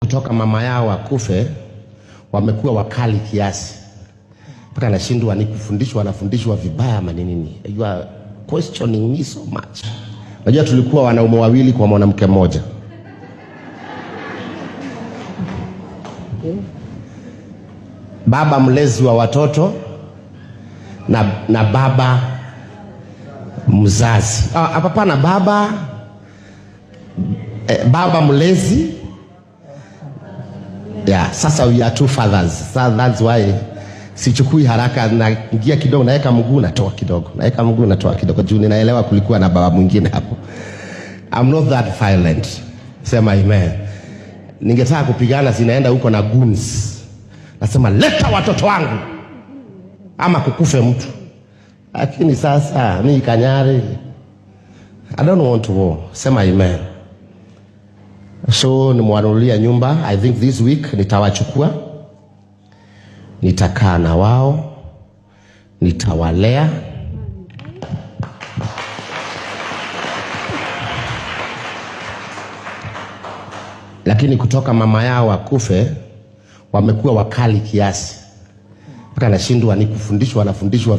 kutoka mama yao wakufe, wamekuwa wakali kiasi mpaka nashindwa ni kufundishwa, wanafundishwa vibaya ama nini. You are questioning me so much. Unajua tulikuwa wanaume wawili kwa mwanamke mmoja. Baba mlezi wa watoto na baba mzazi. Hapana, baba mlezi. Yeah, sasa we are two fathers. So that's why sichukui haraka, naingia kidogo, naweka mguu natoa kidogo, naweka mguu natoa kidogo, juu ninaelewa kulikuwa na baba mwingine hapo. I'm not that violent. Sema amen. Ningetaka kupigana, zinaenda huko na goons. Nasema leta watoto wangu ama kukufe mtu. Lakini sasa mimi Kanyari, I don't want to war. Sema amen. So nimwanulia nyumba. I think this week nitawachukua, nitakaa na wao, nitawalea. Lakini kutoka mama yao wakufe, wamekuwa wakali kiasi mpaka nashindwa ni kufundishwa, wanafundishwa